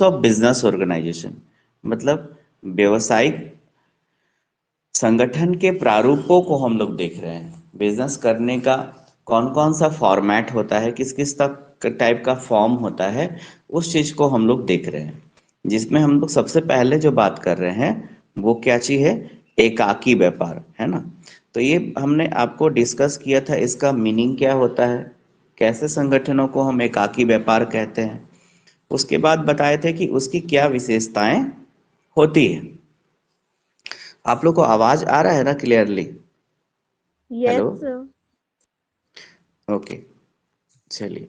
Of business organisation, मतलब व्यवसायिक संगठन के प्रारूपों को हम लोग देख रहे हैं। बिजनेस करने का कौन कौन सा फॉर्मेट होता है, किस किस टाइप का फॉर्म होता है, उस चीज को हम लोग देख रहे हैं। जिसमें हम लोग सबसे पहले जो बात कर रहे हैं वो क्या चीज है? एकाकी व्यापार, है ना। तो ये हमने आपको डिस्कस किया था, इसका मीनिंग क्या होता है, कैसे संगठनों को हम एकाकी व्यापार कहते हैं। उसके बाद बताए थे कि उसकी क्या विशेषताएं होती है। आप लोग को आवाज आ रहा है ना क्लियरली? हेलो। यस। ओके, चलिए।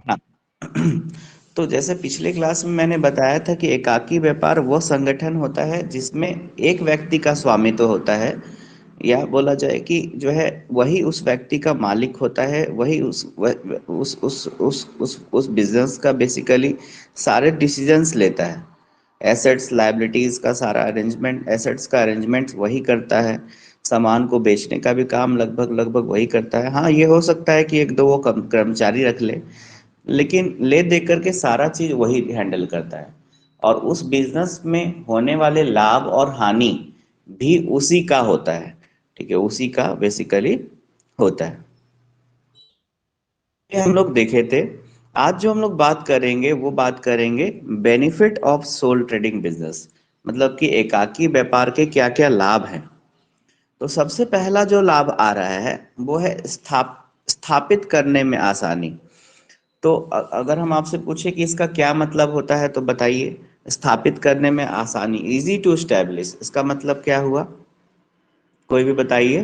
हाँ। तो जैसे पिछले क्लास में मैंने बताया था कि एकाकी व्यापार वो संगठन होता है जिसमें एक व्यक्ति का स्वामित्व होता है, या बोला जाए कि जो है वही उस व्यक्ति का मालिक होता है, वही उस बिजनेस का बेसिकली सारे डिसीजंस लेता है। एसेट्स लायबिलिटीज का सारा अरेंजमेंट, एसेट्स का अरेंजमेंट वही करता है। सामान को बेचने का भी काम लगभग लगभग वही करता है। हाँ, ये हो सकता है कि एक दो वो कर्मचारी रख ले, लेकिन ले दे करके सारा चीज वही हैंडल करता है। और उस बिजनेस में होने वाले लाभ और हानि भी उसी का होता है। ठीक है, उसी का बेसिकली होता है। ये हम लोग देखे थे। आज जो हम लोग बात करेंगे वो बात करेंगे benefit of sole trading business, मतलब कि एकाकी व्यापार के क्या क्या लाभ हैं। तो सबसे पहला जो लाभ आ रहा है वो है स्थापित करने में आसानी। तो अगर हम आपसे पूछे कि इसका क्या मतलब होता है तो बताइए। स्थापित करने में आसानी, इजी टू स्टैब्लिश, इसका मतलब क्या हुआ? कोई भी बताइए।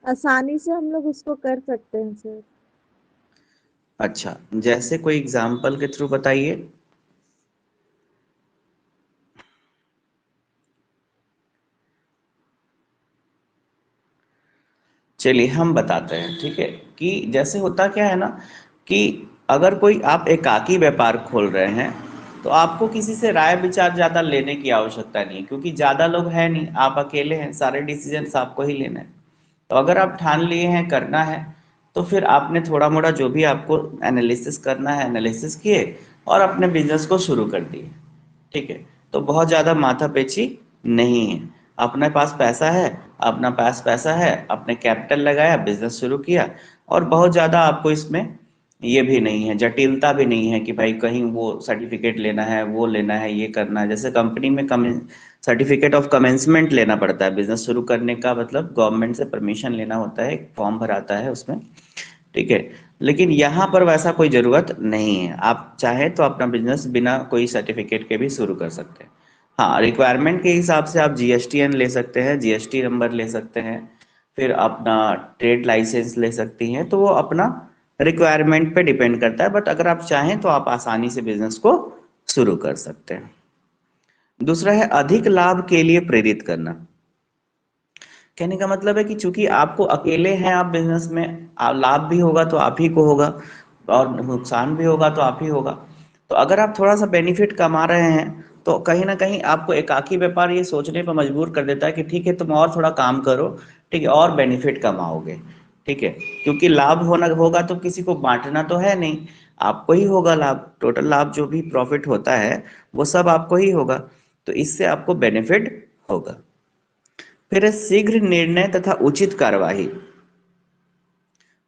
आसानी से हम लोग उसको कर सकते हैं सर। अच्छा, जैसे कोई एग्जांपल के थ्रू बताइए। चलिए हम बताते हैं, ठीक है। कि जैसे होता क्या है ना, कि अगर कोई आप एकाकी व्यापार खोल रहे हैं तो आपको किसी से राय विचार ज्यादा लेने की आवश्यकता नहीं है, क्योंकि ज्यादा लोग हैं नहीं, आप अकेले हैं, सारे डिसीजंस आपको ही लेने हैं। तो अगर आप ठान लिए हैं करना है, तो फिर आपने थोड़ा मोड़ा जो भी आपको एनालिसिस करना है एनालिसिस किए और अपने बिजनेस को शुरू कर दिए। ठीक है। तो बहुत ज़्यादा माथापेची नहीं है। अपने पास पैसा है, अपना पास पैसा है, अपने कैपिटल लगाया, बिजनेस शुरू किया। और बहुत ज़्यादा आपको इसमें ये भी नहीं है, जटिलता भी नहीं है कि भाई कहीं वो सर्टिफिकेट लेना है, वो लेना है, ये करना है। जैसे कंपनी में कम सर्टिफिकेट ऑफ कमेंसमेंट लेना पड़ता है बिजनेस शुरू करने का, मतलब गवर्नमेंट से परमिशन लेना होता है, एक फॉर्म भराता है उसमें। ठीक है। लेकिन यहाँ पर वैसा कोई ज़रूरत नहीं है, आप चाहें तो अपना बिजनेस बिना कोई सर्टिफिकेट के भी शुरू कर सकते हैं। हाँ, रिक्वायरमेंट के हिसाब से आप जीएसटीएन ले सकते हैं, जीएसटी नंबर ले सकते हैं, फिर अपना ट्रेड लाइसेंस ले सकती हैं। तो वो अपना रिक्वायरमेंट पे डिपेंड करता है, बट अगर आप चाहें तो आप आसानी से बिजनेस को शुरू कर सकते हैं। दूसरा है अधिक लाभ के लिए प्रेरित करना। कहने का मतलब है कि चूंकि आपको अकेले हैं आप बिजनेस में, लाभ भी होगा तो आप ही को होगा और नुकसान भी होगा तो आप ही होगा। तो अगर आप थोड़ा सा बेनिफिट कमा रहे हैं तो कहीं ना कहीं आपको एकाकी व्यापार ये सोचने पर मजबूर कर देता है कि ठीक है, तुम और थोड़ा काम करो, ठीक है, और बेनिफिट कमाओगे। ठीक है। क्योंकि लाभ होना होगा तो किसी को बांटना तो है नहीं, आपको ही होगा लाभ, टोटल लाभ जो भी प्रॉफिट होता है वो सब आपको ही होगा। तो इससे आपको बेनिफिट होगा। फिर है शीघ्र निर्णय तथा उचित कार्यवाही।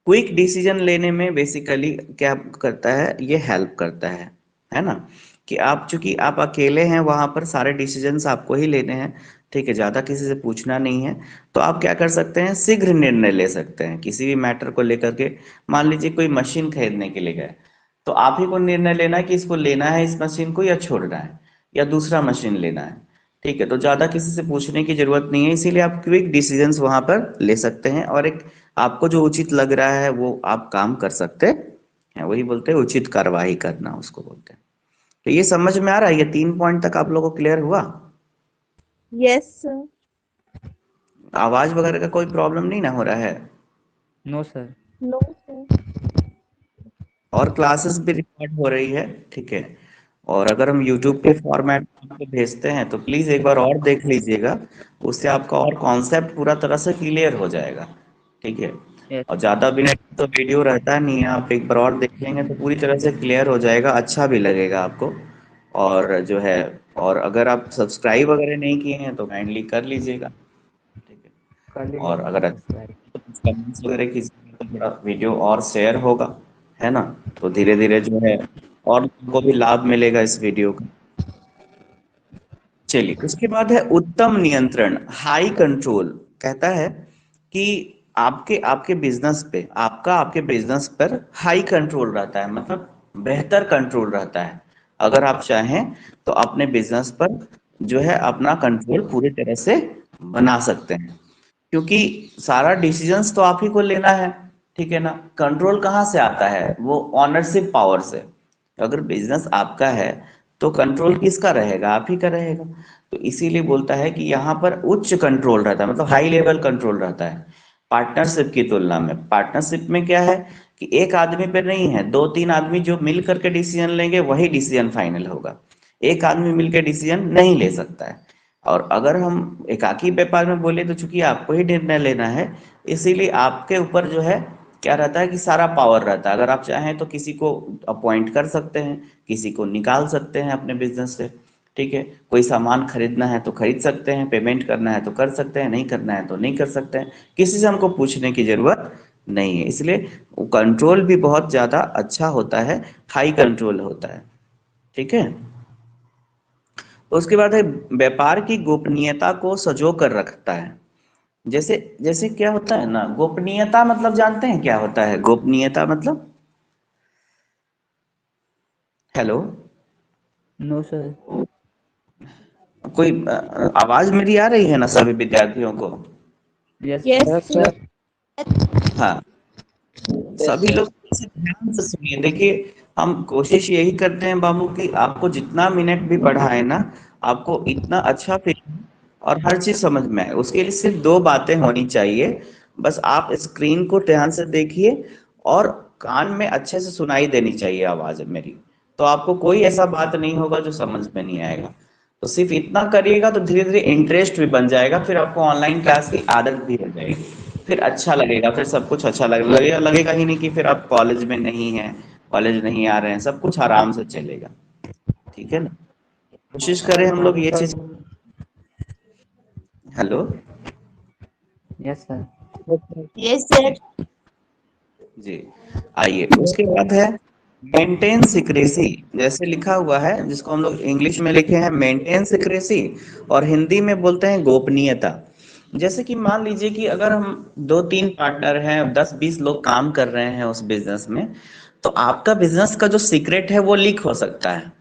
क्विक डिसीजन लेने में बेसिकली क्या करता है, ये हेल्प करता है ना। कि आप चूंकि आप अकेले हैं वहां पर सारे डिसीजंस आपको ही लेने हैं, ठीक है, ज्यादा किसी से पूछना नहीं है। तो आप क्या कर सकते हैं, शीघ्र निर्णय ले सकते हैं किसी भी मैटर को लेकर के। मान लीजिए कोई मशीन खरीदने के लिए गए, तो आप ही को निर्णय लेना है कि इसको लेना है इस मशीन को या छोड़ना है, या दूसरा मशीन लेना है। ठीक है, तो ज्यादा किसी से पूछने की जरूरत नहीं है, इसीलिए आप क्विक डिसीजंस वहां पर ले सकते हैं, और एक आपको जो उचित लग रहा है वो आप काम कर सकते हैं। वही बोलते हैं उचित कार्यवाही करना, उसको बोलते हैं। तो ये समझ में आ रहा है, ये 3 पॉइंट तक आप लोगों को क्लियर हुआ? Yes sir. आवाज वगैरह का कोई प्रॉब्लम नहीं ना हो रहा है? No sir. No sir. और क्लासेस भी रिकॉर्ड हो रही है, ठीक है। और अगर हम यूट्यूब के फॉर्मेट में आपको भेजते हैं तो प्लीज एक बार और देख लीजिएगा, उससे आपका और कॉन्सेप्ट पूरा तरह से क्लियर हो जाएगा। ठीक है। यस और ज्यादा मिनट तो वीडियो रहता नहीं है, आप एक बार और देखेंगे तो पूरी तरह से क्लियर हो जाएगा, अच्छा भी लगेगा आपको। और जो है, और अगर आप सब्सक्राइब वगैरह नहीं किए हैं तो काइंडली कर लीजिएगा, ठीक है। कर और लीजिएगा अगर सब्सक्राइब। कमेंट्स वगैरह कीजिएगा तो थोड़ा वीडियो और शेयर होगा, है ना। तो धीरे धीरे जो है और लोगों को भी लाभ मिलेगा इस वीडियो का। चलिए, उसके बाद है उत्तम नियंत्रण, हाई कंट्रोल। कहता है कि आपके आपके बिजनेस पे, आपके बिजनेस पर हाई कंट्रोल रहता है, मतलब बेहतर कंट्रोल रहता है। अगर आप चाहें तो अपने बिजनेस पर जो है अपना कंट्रोल पूरी तरह से बना सकते हैं, क्योंकि सारा डिसीजंस तो आप ही को लेना है, ठीक है ना। कंट्रोल कहाँ से आता है? वो ऑनरशिप पावर से। अगर बिजनेस आपका है तो कंट्रोल किसका रहेगा? आप ही का रहेगा। तो इसीलिए बोलता है कि यहाँ पर उच्च कंट्रोल रहता है, मतलब हाई लेवल कंट्रोल रहता है पार्टनरशिप की तुलना में। पार्टनरशिप में क्या है कि एक आदमी पे नहीं है, दो तीन आदमी जो मिल करके डिसीजन लेंगे वही डिसीजन फाइनल होगा। एक आदमी मिलकर डिसीजन नहीं ले सकता है। और अगर हम एकाकी व्यापार में बोले तो चूंकि आपको ही निर्णय लेना है, इसीलिए आपके ऊपर जो है क्या रहता है कि सारा पावर रहता है। अगर आप चाहें तो किसी को अपॉइंट कर सकते हैं, किसी को निकाल सकते हैं अपने बिजनेस से, ठीक है। कोई सामान खरीदना है तो खरीद सकते हैं, पेमेंट करना है तो कर सकते हैं, नहीं करना है तो नहीं कर सकते हैं। किसी से हमको पूछने की जरूरत नहीं है, इसलिए कंट्रोल भी बहुत ज्यादा अच्छा होता है, हाई कंट्रोल होता है, ठीक है। उसके बाद है व्यापार की गोपनीयता को सजो कर रखता है। जैसे जैसे क्या होता है ना, गोपनीयता मतलब जानते हैं क्या होता है गोपनीयता मतलब? Hello, no sir. कोई आवाज मेरी आ रही है ना सभी विद्यार्थियों को? Yes yes sir. सर। हाँ, सभी लोग इसे ध्यान से सुनिए। देखिए, हम कोशिश यही करते हैं बाबू कि आपको जितना मिनट भी पढ़ाए ना, आपको इतना अच्छा फील और हर चीज समझ में आए। उसके लिए सिर्फ दो बातें होनी चाहिए, बस आप स्क्रीन को ध्यान से देखिए और कान में अच्छे से सुनाई देनी चाहिए आवाज मेरी। तो आपको कोई ऐसा बात नहीं होगा जो समझ में नहीं आएगा। तो सिर्फ इतना करिएगा तो धीरे धीरे इंटरेस्ट भी बन जाएगा, फिर आपको ऑनलाइन क्लास की आदत भी हो जाएगी। फिर अच्छा लगेगा, फिर सब कुछ अच्छा लगेगा, लगेगा ही नहीं कि फिर आप कॉलेज में नहीं हैं, कॉलेज नहीं आ रहे हैं, सब कुछ आराम से चलेगा, ठीक है ना। कोशिश करें हम लोग ये सर। चीज। Hello. Yes sir. Yes sir. जी, आइए उसके बाद है मेंटेन सिक्रेसी। जैसे लिखा हुआ है, जिसको हम लोग इंग्लिश में लिखे हैं मेंटेन सिक्रेसी, और हिंदी में बोलते हैं गोपनीयता। जैसे कि मान लीजिए कि अगर हम दो तीन पार्टनर हैं, 10-20 लोग काम कर रहे हैं उस बिजनेस में, तो आपका बिजनेस का जो सीक्रेट है वो लीक हो सकता है।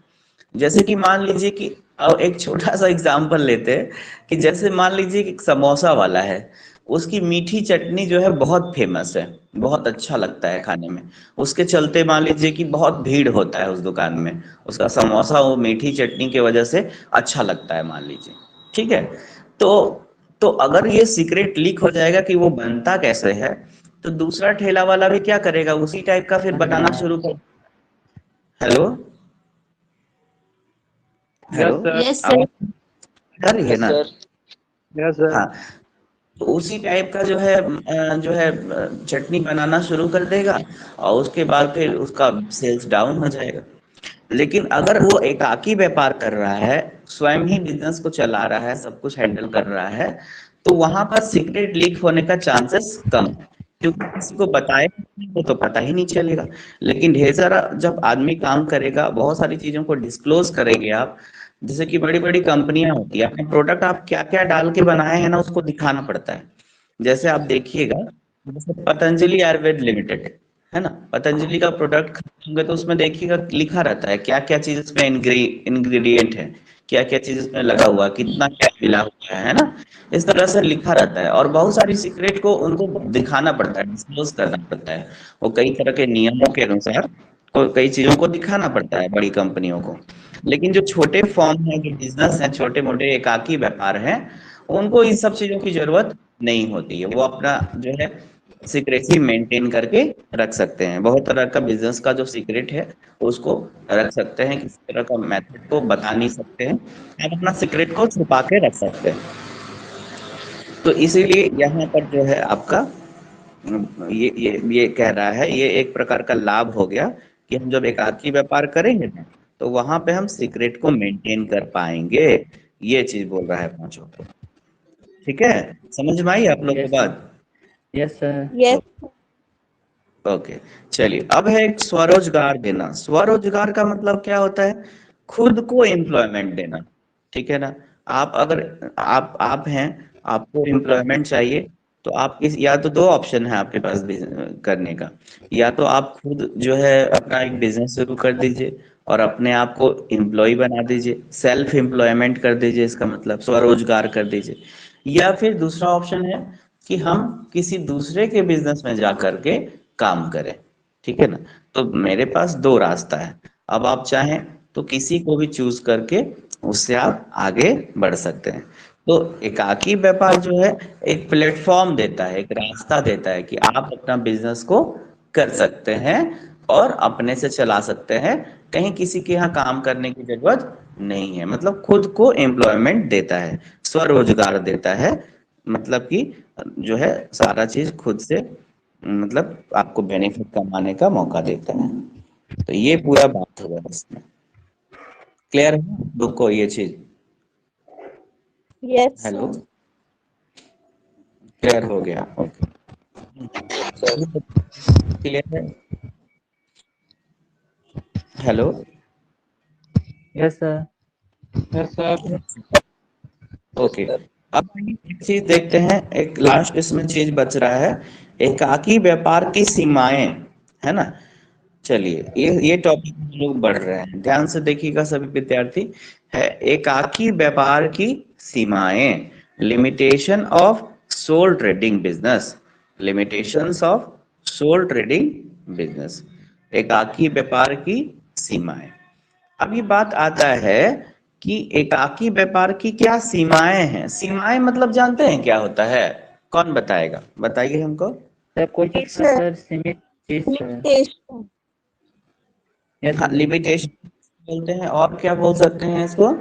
जैसे कि मान लीजिए कि अब एक छोटा सा एग्जांपल लेते हैं कि जैसे मान लीजिए कि एक समोसा वाला है, उसकी मीठी चटनी जो है बहुत फेमस है, बहुत अच्छा लगता है खाने में। उसके चलते मान लीजिए कि बहुत भीड़ होता है उस दुकान में, उसका समोसा वो मीठी चटनी की वजह से अच्छा लगता है, मान लीजिए, ठीक है। तो तो अगर ये सीक्रेट लीक हो जाएगा कि वो बनता कैसे है, तो दूसरा ठेला वाला भी क्या करेगा, उसी टाइप का फिर बनाना शुरू कर। Hello. Hello. Yes sir. Yes sir. आवाज आ रही है ना? Yes sir. हाँ, तो उसी टाइप का चटनी बनाना शुरू कर देगा, और उसके बाद फिर उसका सेल्स डाउन हो जाएगा। लेकिन अगर वो एकाकी व्यापार कर रहा है, स्वयं ही बिजनेस को चला रहा है, सब कुछ हैंडल कर रहा है, तो वहां पर सीक्रेट लीक होने का चांसेस कम है, क्योंकि किसी को बताए वो तो पता ही नहीं चलेगा। लेकिन ढेर सारा जब आदमी काम करेगा, बहुत सारी चीजों को डिस्क्लोज करेंगे आप, जैसे कि बड़ी बड़ी कंपनियां होती है, अपने प्रोडक्ट आप क्या क्या डाल के बनाए हैं ना उसको दिखाना पड़ता है। जैसे आप देखिएगा, जैसे पतंजलि आयुर्वेद लिमिटेड है ना, पतंजलि का प्रोडक्ट खरीदेंगे तो उसमें देखिएगा लिखा रहता है क्या क्या चीज इसमें इंग्रेडिएंट है, क्या क्या चीज इसमें लगा हुआ है, कितना क्या मिला हुआ है ना। इस तरह से लिखा रहता है, और बहुत सारी सीक्रेट को उनको दिखाना पड़ता है, डिस्क्लोज करना पड़ता है। वो कई तरह के नियमों के अनुसार कई चीजों को दिखाना पड़ता है बड़ी कंपनियों को। लेकिन जो छोटे फॉर्म है, जो बिजनेस है, छोटे मोटे एकाकी व्यापार है, उनको इन सब चीजों की जरूरत नहीं होती है। वो अपना जो है सीक्रेसी मेंटेन करके रख सकते हैं। बहुत तरह का बिजनेस का जो सीक्रेट है उसको रख सकते हैं, किसी तरह का मेथड को बता नहीं सकते हैं, आप अपना सीक्रेट को छुपा के रख सकते हैं। तो इसीलिए यहाँ पर जो है आपका ये कह रहा है, ये एक प्रकार का लाभ हो गया कि हम जब एकाकी व्यापार करेंगे ना, तो वहां पे हम सीक्रेट को मेंटेन कर पाएंगे। ये चीज बोल रहा है पांचों को। ठीक है, समझ में आई आप लोग को यस सर। बात? Yes sir. यस। ओके, चलिए अब है एक स्वरोजगार देना। स्वरोजगार का मतलब क्या होता है? खुद को एम्प्लॉयमेंट देना। ठीक है ना? आप अगर आप हैं, आपको एम्प्लॉयमेंट चाहिए, तो आप इस या तो दो ऑप्शन है आपके पास करने का। या तो आप खुद जो है अपना एक बिजनेस शुरू कर दीजिए और अपने आप को एम्प्लॉय बना दीजिए, सेल्फ एम्प्लॉयमेंट कर दीजिए, इसका मतलब स्वरोजगार कर दीजिए। या फिर दूसरा ऑप्शन है कि हम किसी दूसरे के बिजनेस में जा करके काम करें। ठीक है ना? तो मेरे पास दो रास्ता है। अब आप चाहें तो किसी को भी चूज करके उससे आप आगे बढ़ सकते हैं। तो एकाकी व्यापार जो है एक प्लेटफॉर्म देता है, एक रास्ता देता है कि आप अपना बिजनेस को कर सकते हैं और अपने से चला सकते हैं। कहीं किसी के यहाँ काम करने की जरूरत नहीं है। मतलब खुद को एम्प्लॉयमेंट देता है, स्वरोजगार देता है। मतलब कि जो है सारा चीज खुद से, मतलब आपको बेनिफिट कमाने का मौका देता है। तो ये पूरा बात होगा इसमें। क्लियर है आप लोग को ये चीज? Yes hello, sir. क्लियर हो गया? ओके, क्लियर है? Hello, yes sir. Yes sir. Okay. अब एक चीज देखते हैं, एक लास्ट इसमें चीज बच रहा है, एकाकी व्यापार की सीमाएं, है ना? चलिए ये टॉपिक हम लोग बढ़ रहे हैं, ध्यान से देखिएगा सभी विद्यार्थी। है एकाकी व्यापार की सीमाएं, limitation of sole trading business, limitations of sole trading business, एकाकी व्यापार की सीमाएं। अब ये बात आता है कि एकाकी व्यापार की क्या सीमाएं हैं? सीमाएं मतलब जानते हैं क्या होता है? कौन बताएगा, बताइए हमको। सर कोई टीचर। सर सीमित चीज सर। लिमिटेशन। यस हाँ, सर। लिमिटेशन बोलते हैं, और क्या बोल सकते हैं इसको?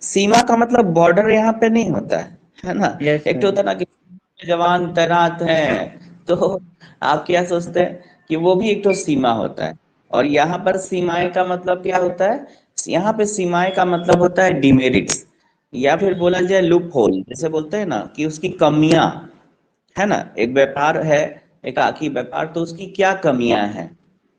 सीमा का मतलब बॉर्डर यहाँ पे नहीं होता है ना? यस एक तो सर। होता है ना कि जवान तैनात हैं, तो आप क्या सोचते हैं कि वो भी एक तो सीमा होता है। और यहाँ पर सीमाएं का मतलब क्या होता है? यहाँ पे सीमाएं का मतलब होता है डिमेरिट्स, या फिर बोला जाए लूप होल, जैसे बोलते हैं ना कि उसकी कमियां, है ना? एक व्यापार है, एक आखिरी व्यापार, तो उसकी क्या कमियां हैं,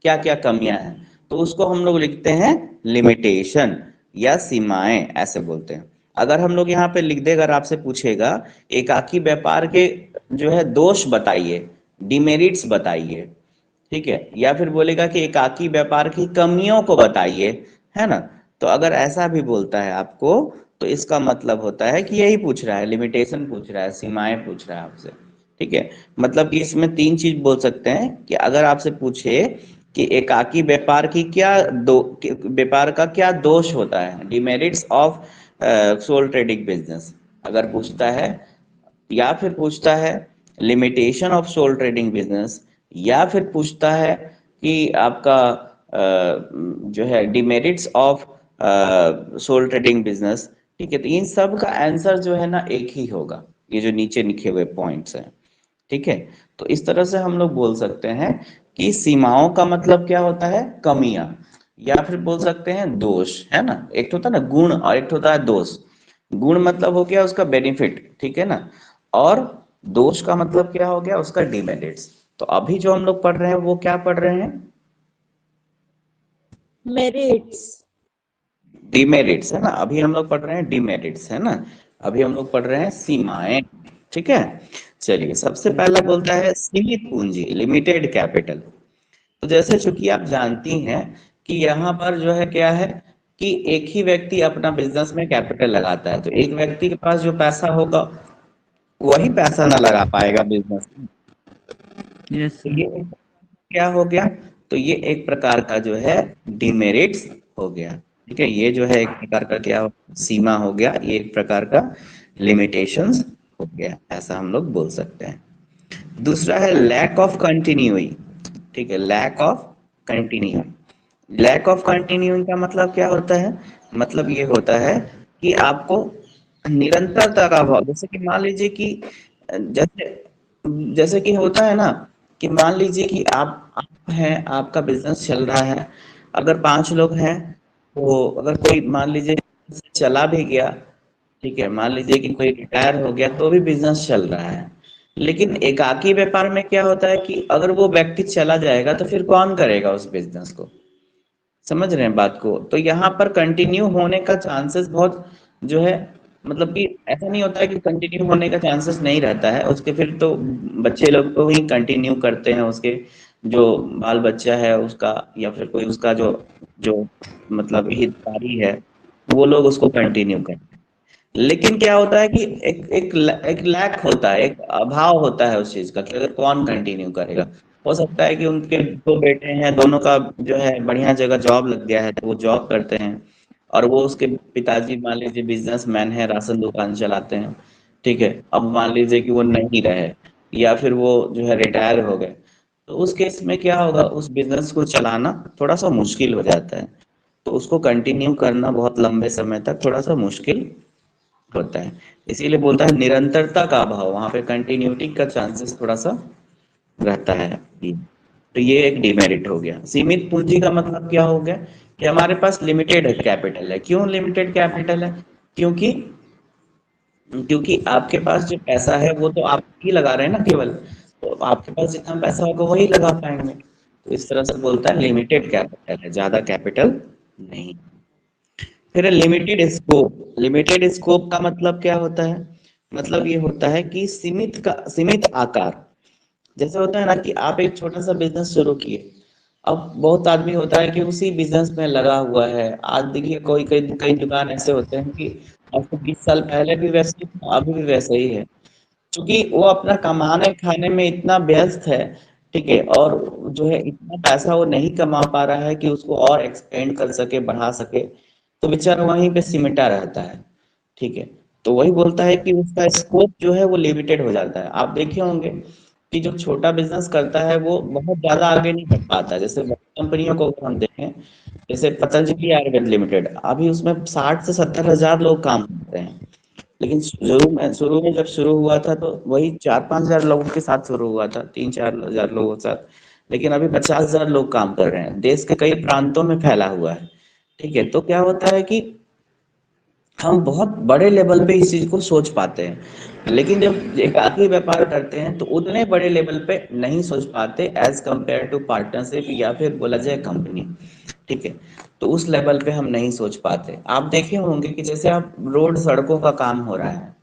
क्या क्या कमियां हैं, तो उसको हम लोग लिखते हैं लिमिटेशन या सीमाएं, ऐसे बोलते हैं। अगर हम लोग यहाँ पे लिख दे, अगर आपसे पूछेगा एकाकी व्यापार के जो है दोष बताइए, डिमेरिट्स बताइए, ठीक है, या फिर बोलेगा कि एकाकी व्यापार की कमियों को बताइए, है ना? तो अगर ऐसा भी बोलता है आपको, तो इसका मतलब होता है कि यही पूछ रहा है, लिमिटेशन पूछ रहा है, सीमाएं पूछ रहा है आपसे। ठीक है, मतलब कि इसमें तीन चीज बोल सकते हैं कि अगर आपसे पूछे कि एकाकी व्यापार की क्या व्यापार का क्या दोष होता है, demerits of sole trading business, अगर पूछता है, या फिर पूछता है limitation of sole trading business, या फिर पूछता है कि आपका जो है demerits of sole trading business. ठीक है, तो इन सब का आंसर जो है ना एक ही होगा, ये जो नीचे लिखे हुए पॉइंट्स हैं। ठीक है, तो इस तरह से हम लोग बोल सकते हैं कि सीमाओं का मतलब क्या होता है? कमियां, या फिर बोल सकते हैं दोष, है ना? एक तो होता है ना गुण और एक तो होता है दोष। गुण मतलब हो गया उसका बेनिफिट, ठीक है ना? और दोष का मतलब क्या हो गया? उसका डिमेरिट्स। तो अभी जो हम लोग पढ़ रहे हैं वो क्या पढ़ रहे हैं? मेरिट्स। डिमेरिट्स, है ना? अभी हम लोग पढ़ रहे हैं डिमेरिट्स, है ना? अभी हम लोग पढ़ रहे हैं सीमाएं। ठीक है, चलिए सबसे पहला बोलता है सीमित पूंजी, लिमिटेड कैपिटल। तो जैसे चूंकि आप जानती हैं कि यहाँ पर जो है क्या है कि एक ही व्यक्ति अपना बिजनेस में कैपिटल लगाता है, तो एक व्यक्ति के पास जो पैसा होगा वही पैसा ना लगा पाएगा बिजनेस में। यस तो सर। ये क्या हो गया? तो ये एक प्रकार का जो है डिमेरिट्स हो गया। ठीक है, ये जो है एक प्रकार का क्या सीमा हो गया, ये एक प्रकार का लिमिटेशंस हो गया, ऐसा हम लोग बोल सकते हैं। दूसरा है लैक ऑफ कंटिन्यूइंग। ठीक है, lack of continuing. Lack of continuing का मतलब क्या होता है? मतलब ये होता है कि आपको निरंतरता का अभाव, जैसे कि मान लीजिए कि जैसे जैसे कि होता है ना कि मान लीजिए कि आप हैं, आपका बिजनेस चल रहा है, अगर 5 लोग हैं, तो अगर कोई मान लीजिए चला भी गया, ठीक है, मान लीजिए कि कोई रिटायर हो गया तो भी बिजनेस चल रहा है। लेकिन एकाकी व्यापार में क्या होता है कि अगर वो व्यक्ति चला जाएगा तो फिर कौन करेगा उस बिजनेस को? समझ रहे हैं बात को? तो यहाँ पर कंटिन्यू होने का चांसेस बहुत जो है, मतलब कि ऐसा नहीं होता है कि कंटिन्यू होने का चांसेस नहीं रहता है उसके, फिर तो बच्चे लोग को ही कंटिन्यू करते हैं, उसके जो बाल बच्चा है उसका, या फिर कोई उसका जो जो मतलब हितधारी है, वो लोग उसको कंटिन्यू करते हैं। लेकिन क्या होता है कि एक लैक होता है, एक अभाव होता है उस चीज का कि अगर कौन कंटिन्यू करेगा। हो सकता है कि उनके 2 बेटे हैं, दोनों का जो है बढ़िया जगह जॉब लग गया है तो वो जॉब करते हैं, और वो उसके पिताजी मान लीजिए बिजनेसमैन है, राशन दुकान चलाते हैं, ठीक है। अब मान लीजिए कि वो नहीं रहे, या फिर वो जो है रिटायर हो गए, तो उस केस में क्या होगा, उस बिजनेस को चलाना थोड़ा सा मुश्किल हो जाता है। तो उसको कंटिन्यू करना बहुत लंबे समय तक थोड़ा सा मुश्किल होता है। इसीलिए बोलता है निरंतरता का अभाव, वहां पे कंटिन्यूटी का चांसेस थोड़ा सा रहता है। तो ये एक डिमेरिट हो गया। सीमित पूंजी का मतलब क्या हो गया कि हमारे पास लिमिटेड कैपिटल है। क्यों लिमिटेड कैपिटल है? क्योंकि क्योंकि आपके पास जो पैसा है वो तो आप ही लगा रहे हैं ना केवल, तो आपके पास जितना पैसा होगा वही लगा पाएंगे। तो इस तरह से बोलता है लिमिटेड कैपिटल है, ज्यादा कैपिटल नहीं। फिर लिमिटेड स्कोप, लिमिटेड स्कोप का मतलब क्या होता है? मतलब ये होता है कि सीमित आकार। जैसे होता है ना कि आप एक छोटा सा बिजनेस शुरू किए, अब बहुत आदमी होता है कि उसी बिजनेस में लगा हुआ है। आज देखिए कोई कई कई दुकान ऐसे होते हैं कि आज से 20 साल पहले भी वैसे ही था, अभी भी वैसे ही है, क्योंकि वो अपना कमाने खाने में इतना व्यस्त है, ठीक है, और जो है इतना पैसा वो नहीं कमा पा रहा है कि उसको और एक्सपेंड कर सके, बढ़ा सके, तो बेचारा वहीं पे सिमटा रहता है, ठीक है। तो वही बोलता है कि उसका स्कोप जो है वो लिमिटेड हो जाता है। आप देखे होंगे कि जो छोटा बिजनेस करता है वो बहुत ज्यादा आगे नहीं बढ़ पाता। जैसे बड़ी कंपनियों को अगर हम देखें, जैसे पतंजलि आयुर्वेद लिमिटेड, अभी उसमें 60 से 70 हजार लोग काम करते हैं। लेकिन शुरू में जब शुरू हुआ था तो वही 4-5 हजार लोगों के साथ शुरू हुआ था, 3-4 हजार लोगों के साथ। लेकिन अभी 50 हजार लोग काम कर रहे हैं, देश के कई प्रांतों में फैला हुआ है, ठीक है। तो क्या होता है कि हम बहुत बड़े लेवल पे इस चीज को सोच पाते हैं, लेकिन जब एकाकी व्यापार करते हैं तो उतने बड़े लेवल पे नहीं सोच पाते एज कंपेयर टू पार्टनरशिप, या फिर बोला जाए कंपनी, ठीक है। तो उस लेवल पे हम नहीं सोच पाते। आप देखे होंगे कि जैसे आप रोड सड़कों का काम हो रहा है,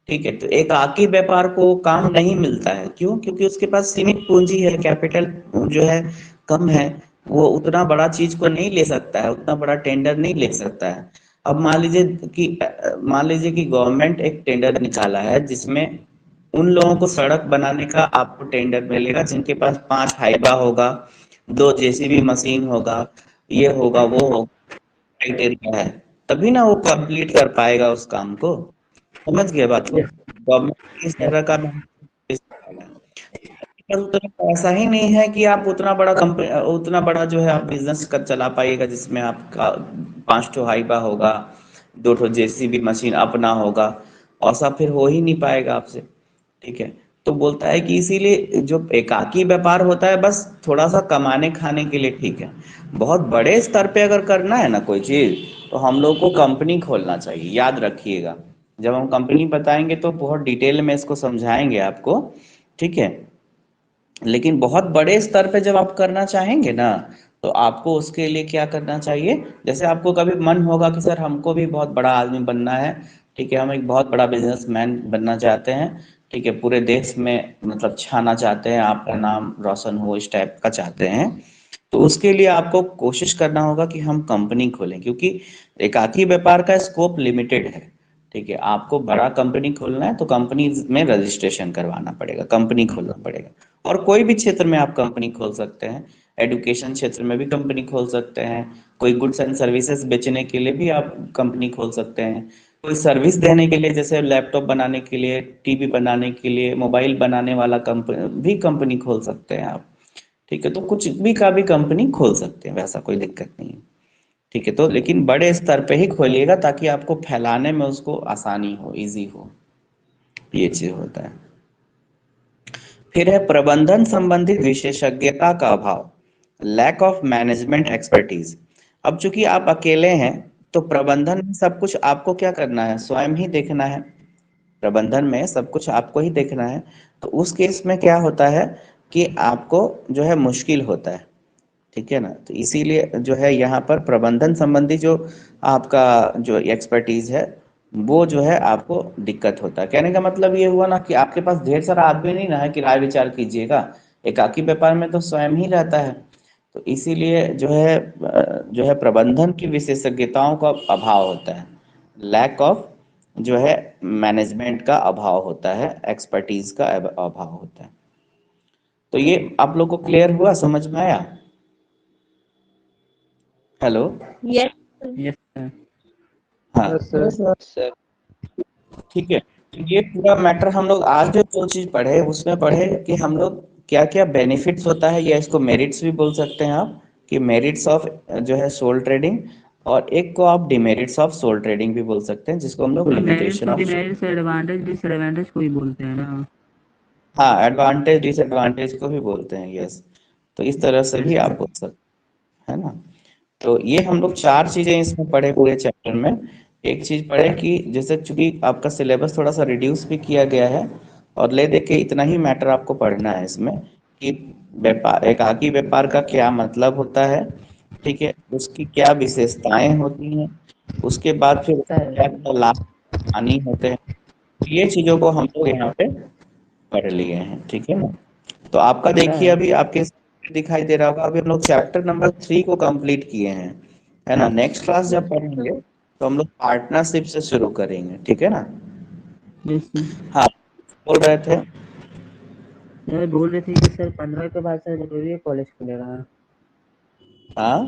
ठीक है, तो एकाकी व्यापार को काम नहीं मिलता है। क्यों? क्योंकि उसके पास सीमित पूंजी है, कैपिटल जो है कम है, वो उतना बड़ा चीज को नहीं ले सकता है, उतना बड़ा टेंडर नहीं ले सकता है। अब मान लीजिए कि गवर्नमेंट एक टेंडर निकाला है जिसमें उन लोगों को सड़क बनाने का आपको टेंडर मिलेगा जिनके पास 5 हाइबा होगा, 2 जेसीबी मशीन होगा, ये होगा वो होगा, क्राइटेरिया है, तभी ना वो कंप्लीट कर पाएगा उस काम को। समझ गए बात को? यस। गवर्नमेंट इस तरह का पर उतना पैसा ही नहीं है कि आप उतना बड़ा कंपनी, उतना बड़ा जो है आप बिजनेस कर चला पाइएगा जिसमें आपका 5 ठो हाइबा होगा, 2 ठो जेसीबी मशीन अपना होगा, ऐसा फिर हो ही नहीं पाएगा आपसे, ठीक है। तो बोलता है कि इसीलिए जो एकाकी व्यापार होता है बस थोड़ा सा कमाने खाने के लिए ठीक है। बहुत बड़े स्तर पे अगर करना है ना कोई चीज, तो हम लोग को कंपनी खोलना चाहिए, याद रखिएगा। जब हम कंपनी बताएंगे तो बहुत डिटेल में इसको समझाएंगे आपको, ठीक है। लेकिन बहुत बड़े स्तर पे जब आप करना चाहेंगे ना, तो आपको उसके लिए क्या करना चाहिए? जैसे आपको कभी मन होगा कि सर हमको भी बहुत बड़ा आदमी बनना है, ठीक है, हम एक बहुत बड़ा बिजनेसमैन बनना चाहते हैं, ठीक है, पूरे देश में मतलब छाना चाहते हैं, आपका नाम रोशन हो, इस टाइप का चाहते हैं, तो उसके लिए आपको कोशिश करना होगा कि हम कंपनी खोलें, क्योंकि एकाकी व्यापार का स्कोप लिमिटेड है, ठीक है। आपको बड़ा कंपनी खोलना है तो कंपनी में रजिस्ट्रेशन करवाना पड़ेगा, कंपनी खोलना पड़ेगा। और कोई भी क्षेत्र में आप कंपनी खोल सकते हैं, एडुकेशन क्षेत्र में भी कंपनी खोल सकते हैं, कोई गुड्स एंड सर्विसेज बेचने के लिए भी आप कंपनी खोल सकते हैं, कोई सर्विस देने के लिए जैसे लैपटॉप बनाने के लिए, टीवी बनाने के लिए, मोबाइल बनाने वाला कंपनी भी कंपनी खोल सकते हैं आप, ठीक है। तो कुछ भी का भी कंपनी खोल सकते हैं, वैसा कोई दिक्कत नहीं है। ठीक है, तो लेकिन बड़े स्तर पे ही खोलिएगा ताकि आपको फैलाने में उसको आसानी हो, इजी हो, ये चीज होता है। फिर है प्रबंधन संबंधी विशेषज्ञता का अभाव, लैक ऑफ मैनेजमेंट एक्सपर्टीज। अब चूंकि आप अकेले हैं तो प्रबंधन में सब कुछ आपको क्या करना है, स्वयं ही देखना है। प्रबंधन में सब कुछ आपको ही देखना है, तो उस केस में क्या होता है कि आपको जो है मुश्किल होता है। ठीक है ना, तो इसीलिए जो है यहाँ पर प्रबंधन संबंधी जो आपका जो एक्सपर्टीज है वो जो है आपको दिक्कत होता है। कहने का मतलब ये हुआ ना कि आपके पास ढेर सारा आदमी नहीं ना है कि राय विचार कीजिएगा, एकाकी व्यापार में तो स्वयं ही रहता है। तो इसीलिए जो है प्रबंधन की विशेषज्ञताओं का अभाव होता है, लैक ऑफ जो है मैनेजमेंट का अभाव होता है, एक्सपर्टीज का अभाव होता है। तो ये आप लोग को क्लियर हुआ, समझ में आया? हेलो। Yes yes sir. हाँ सर। ठीक है, तो ये पूरा मैटर हम लोग आज जो चीज पढ़े उसमें पढ़े कि हम लोग क्या क्या बेनिफिट्स होता है, या इसको मेरिट्स भी बोल सकते हैं आप, कि मेरिट्स ऑफ जो है सोल ट्रेडिंग, और एक को आप डिमेरिट्स ऑफ सोल ट्रेडिंग भी बोल सकते हैं, जिसको हम लोग मेरिट्स लिमिटेशन और ऑफ। डिमेरिट्स, एडवांटेज डिसएडवांटेज को ही बोलते हैं ना। हाँ, एडवांटेज डिसएडवांटेज को भी बोलते हैं, यस। तो इस तरह से भी यस आप बोल सकते हैं, है ना। तो ये हम लोग चार चीजें इसमें पढ़े पूरे चैप्टर में। एक चीज पढ़े कि जैसे चूंकि आपका सिलेबस थोड़ा सा रिड्यूस भी किया गया है, और ले दे के इतना ही मैटर आपको पढ़ना है इसमें कि व्यापार, एकाकी व्यापार का क्या मतलब होता है, ठीक है, उसकी क्या विशेषताएं होती हैं, उसके बाद फिर क्या सर। क्या लाभ हानि होते हैं। ये चीजों को हम लोग यहाँ पे पढ़ लिए हैं, ठीक है ना। तो आपका देखिए सर। अभी आपके दिखाई दे रहा होगा, अभी हम लोग चैप्टर नंबर 3 को कंप्लीट किए हैं, है ना। नेक्स्ट क्लास जब पढ़ेंगे तो हम लोग पार्टनरशिप से शुरू करेंगे, ठीक है ना। Yes sir. हाँ, बोल रहे थे। सर बोल रहे थे कि सर 15 के बाद सर जरूरी है कॉलेज खुलेगा। हाँ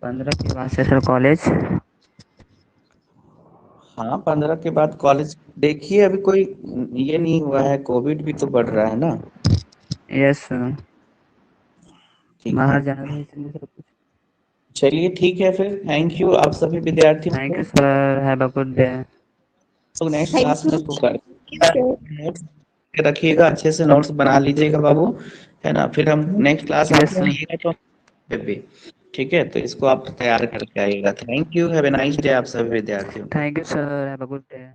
15 के बाद से सर कॉलेज। हाँ, 15 के बाद कॉलेज, देखिए अभी कोई ये नहीं हुआ है, कोविड भी तो बढ़ रहा है ना। Yes sir. ठीक है, बाहर जाना था इसलिए सर कुछ। चलिए ठीक है फिर, थैंक यू आप सभी विद्यार्थियों थैंक को। You sir, have a good day. तो नेक्स्ट थैंक क्लास में यू इसको कर सर। नोट्स रखिएगा, अच्छे से नोट्स बना लीजिएगा बाबू, है ना। फिर हम नेक्स्ट क्लास आप यस सर। आइएगा तो पे, ठीक है, तो इसको आप तैयार करके आइएगा। Thank you, have a nice day आप सभी विद्यार्थियों को। Thank you sir, have a good day.